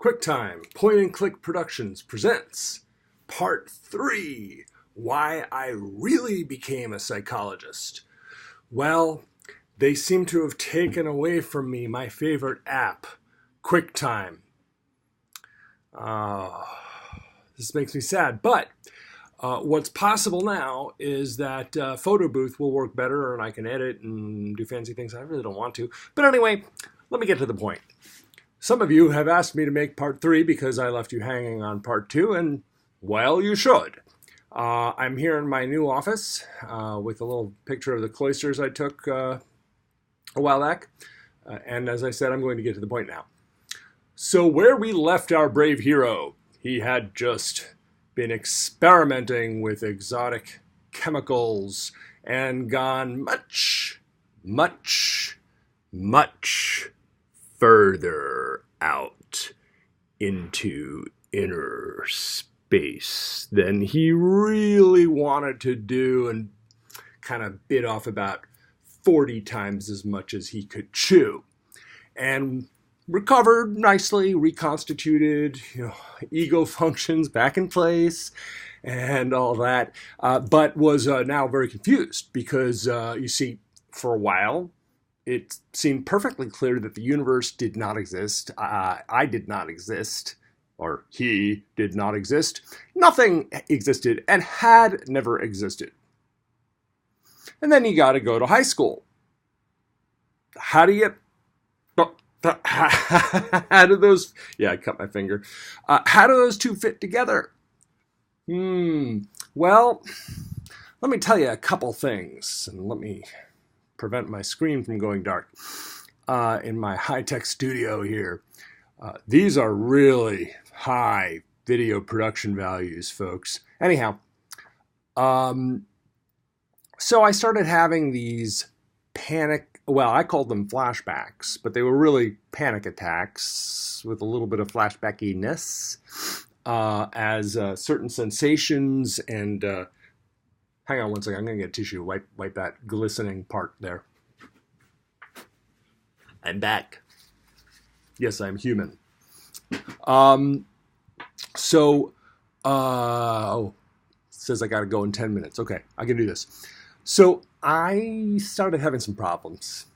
QuickTime Point and Click Productions presents Part 3, Why I Really Became a Psychologist. Well, they seem to have taken away from me my favorite app, QuickTime. This makes me sad, but what's possible now is that Photo Booth will work better and I can edit and do fancy things I really don't want to. But anyway, let me get to the point. Some of you have asked me to make part 3 because I left you hanging on part 2, and, well, you should. I'm here in my new office with a little picture of the cloisters I took a while back. And as I said, I'm going to get to the point now. So where we left our brave hero, he had just been experimenting with exotic chemicals and gone much further out into inner space than he really wanted to do, and kind of bit off about 40 times as much as he could chew, and recovered nicely, reconstituted, ego functions back in place and all that, but was now very confused because, you see, for a while, it seemed perfectly clear that the universe did not exist. I did not exist, or he did not exist. Nothing existed and had never existed. And then you got to go to high school. How do you... How do those... Yeah, I cut my finger. How do those two fit together? Well, let me tell you a couple things, and let me prevent my screen from going dark in my high-tech studio here. These are really high video production values, folks. Anyhow, so I started having these I called them flashbacks, but they were really panic attacks with a little bit of flashbackiness as certain sensations and hang on one second, I'm going to get tissue, wipe that glistening part there. I'm back. Yes, I'm human. It says I got to go in 10 minutes. Okay, I can do this. So I started having some problems.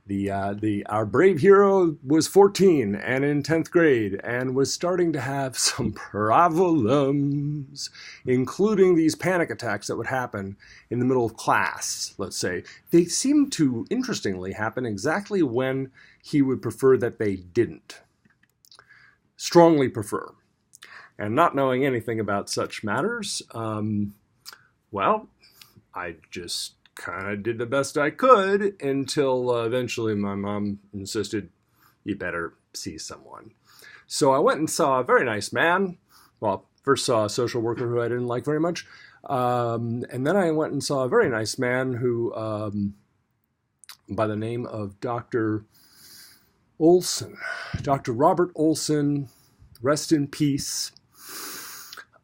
Our brave hero was 14 and in 10th grade and was starting to have some problems, including these panic attacks that would happen in the middle of class, let's say. They seemed to, interestingly, happen exactly when he would prefer that they didn't. Strongly prefer. And not knowing anything about such matters, well, I just kind of did the best I could until eventually my mom insisted, you better see someone. So I went and saw a very nice man. Well, first saw a social worker who I didn't like very much. And then I went and saw a very nice man who, by the name of Dr. Olson, Dr. Robert Olson, rest in peace.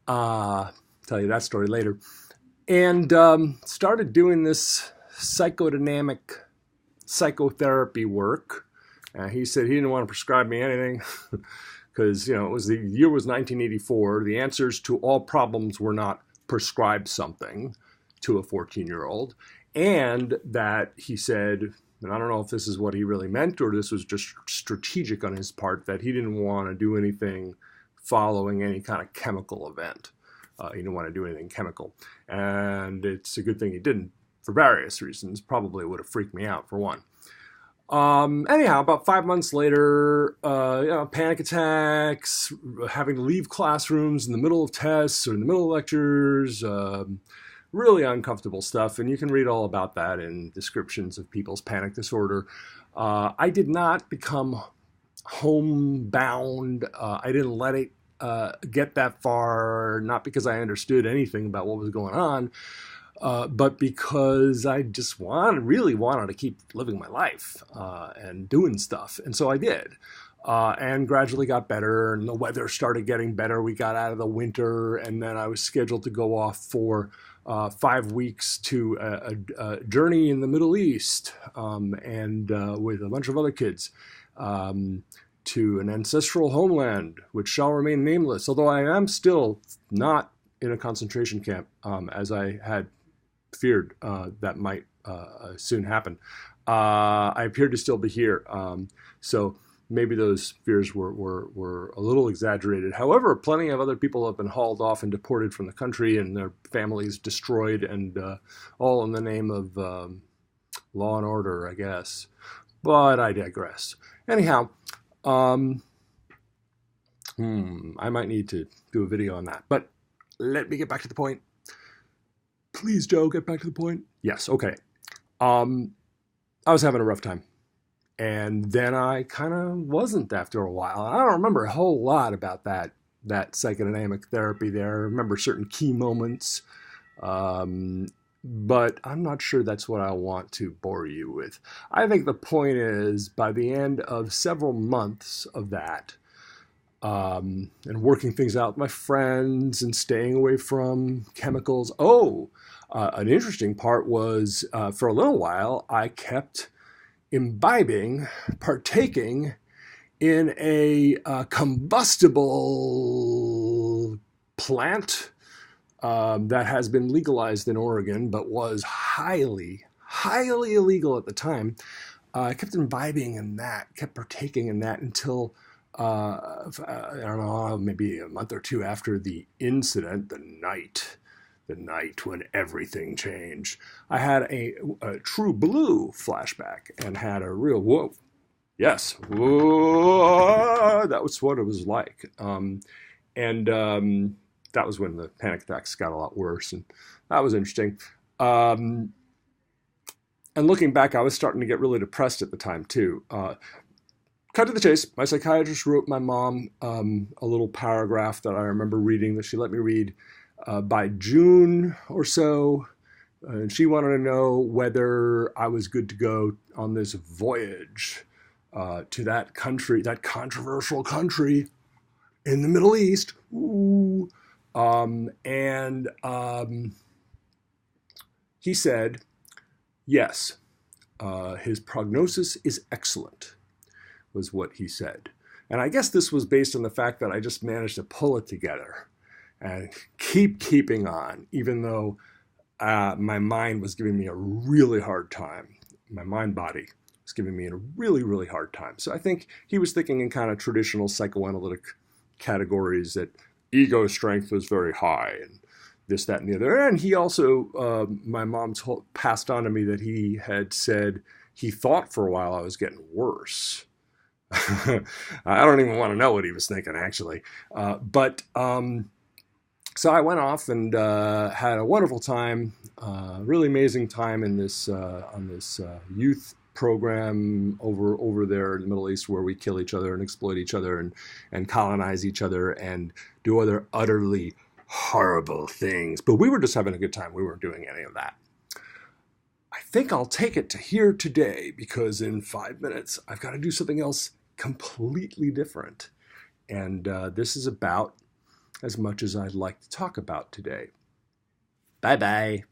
Tell you that story later. And started doing this psychodynamic psychotherapy work. He said he didn't want to prescribe me anything because, the year was 1984. The answers to all problems were not prescribe something to a 14-year-old. And that he said, and I don't know if this is what he really meant or this was just strategic on his part, that he didn't want to do anything following any kind of chemical event. He didn't want to do anything chemical. And it's a good thing he didn't for various reasons. Probably would have freaked me out for one. Anyhow, about 5 months later, panic attacks, having to leave classrooms in the middle of tests or in the middle of lectures, really uncomfortable stuff. And you can read all about that in descriptions of people's panic disorder. I did not become homebound. I didn't let it get that far, not because I understood anything about what was going on, but because I just really wanted to keep living my life and doing stuff. And so I did, and gradually got better, and the weather started getting better. We got out of the winter, and then I was scheduled to go off for 5 weeks to a journey in the Middle East and with a bunch of other kids. to an ancestral homeland, which shall remain nameless, although I am still not in a concentration camp, as I had feared that might soon happen. I appear to still be here. So maybe those fears were a little exaggerated. However, plenty of other people have been hauled off and deported from the country and their families destroyed, and all in the name of law and order, I guess. But I digress. Anyhow, I might need to do a video on that. But let me get back to the point. Please, Joe, get back to the point. Yes, okay. I was having a rough time. And then I kind of wasn't after a while. I don't remember a whole lot about that psychodynamic therapy there. I remember certain key moments. But I'm not sure that's what I want to bore you with. I think the point is, by the end of several months of that, and working things out with my friends and staying away from chemicals. An interesting part was, for a little while, I kept partaking in a combustible plant that has been legalized in Oregon, but was highly, highly illegal at the time. I kept imbibing in that, kept partaking in that until, I don't know, maybe a month or two after the incident, the night when everything changed. I had a true blue flashback and had a real, whoa, yes, whoa, that was what it was like. That was when the panic attacks got a lot worse, and that was interesting. And looking back, I was starting to get really depressed at the time, too. Cut to the chase, my psychiatrist wrote my mom a little paragraph that I remember reading, that she let me read by June or so. And she wanted to know whether I was good to go on this voyage to that country, that controversial country in the Middle East. Ooh. He said, yes, his prognosis is excellent, was what he said. And I guess this was based on the fact that I just managed to pull it together and keeping on, even though my mind was giving me a really hard time. My mind-body was giving me a really, really hard time. So I think he was thinking in kind of traditional psychoanalytic categories, that ego strength was very high and this, that, and the other. And he also, my mom passed on to me that he had said he thought for a while I was getting worse. I don't even want to know what he was thinking, actually. So I went off and had a wonderful time, really amazing time in this on this youth program over there in the Middle East, where we kill each other and exploit each other and colonize each other and do other utterly horrible things. But we were just having a good time. We weren't doing any of that. I think I'll take it to here today, because in 5 minutes I've got to do something else completely different. And this is about as much as I'd like to talk about today. Bye-bye.